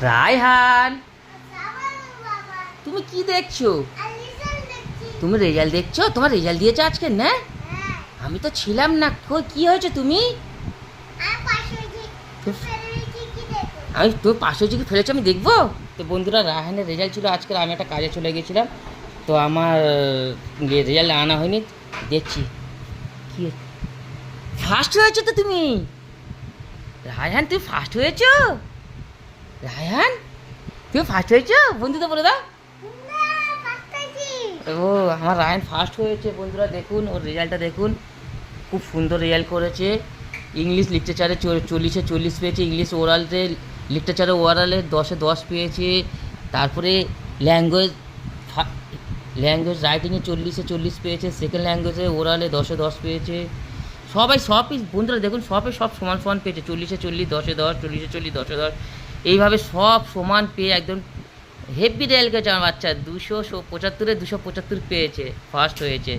রায়হান, তুমি কি দেখছো? তুমি রেজাল্ট দেখছো? তোমার রেজাল্ট দিয়েছো আজকে না? আমি তো ছিলাম না। কি হয়েছে তুমি? আমি তুমি পাশে হয়েছে কি ফেলেছো আমি দেখবো? তো বন্ধুরা, রায়হানের রেজাল্ট ছিল আজকে, আমি একটা কাজে চলে গেছিলাম, তো আমার রেজাল্ট আনা হয়নি। দেখছি কি ফার্স্ট হয়েছো তো তুমি। রায়হান, তুমি ফার্স্ট হয়েছো? রায়হান, তুমি ফার্স্ট হয়েছো? বন্ধুদের বলে দাও। ও, আমার রায়হান ফার্স্ট হয়েছে। বন্ধুরা দেখুন, ওর রেজাল্টটা দেখুন, খুব সুন্দর রেজাল্ট করেছে। ইংলিশ লিটারেচারে 40-এ 40 পেয়েছে, ইংলিশ ওরালে লিটারেচারে ওরালে 10-এ 10 পেয়েছে। তারপরে ল্যাঙ্গুয়েজ ল্যাঙ্গুয়েজ রাইটিংয়ে 40-এ 40 পেয়েছে, সেকেন্ড ল্যাঙ্গুয়েজে ওরালে 10-এ 10 পেয়েছে। সবই বন্ধুরা দেখুন, সব সমান সমান পেয়েছে। 40-এ 40, 10-এ 10, 40-এ 40, 10-এ 10, এইভাবে সব সমান পেয়ে একদম হেভি রেজাল্ট করেছে আমার বাচ্চা। 275-এ 275 পেয়েছে, ফার্স্ট হয়েছে।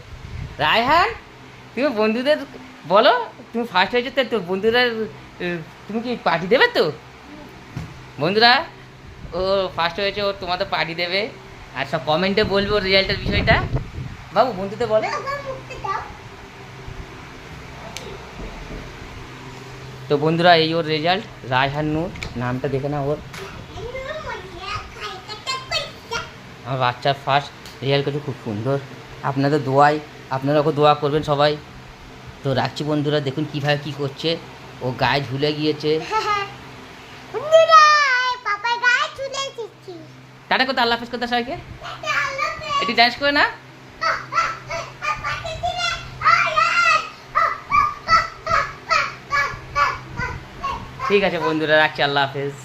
রায়হান, তুমি বন্ধুদের বলো তুমি ফার্স্ট হয়েছে, তাই তো বন্ধুরা তুমি কি পার্টি দেবে তো? বন্ধুরা, ও ফার্স্ট হয়েছে, ও তোমাদের পার্টি দেবে। আর সব কমেন্টে বলবে ওর রেজাল্টের বিষয়টা। বাবু, বন্ধুদের বলে। তো বন্ধুরা, এই ওর রেজাল্ট, রায়হান নূর নামটা দেখে না ওর। আমার বাচ্চার ফার্স্ট রেজাল্ট করছে, খুব সুন্দর। আপনাদের দোয়ায়, আপনারা ওকে দোয়া করবেন সবাই। তো রাখছি বন্ধুরা, দেখুন কীভাবে কী করছে। ও গায়ে ঝুলে গিয়েছে। টাটা করতে, আল্লাহ হাফেজ করতে সবাইকে। এটি ডান্স করে না। ঠিক আছে বন্ধুরা, রাখছি, আল্লাহ হাফেজ।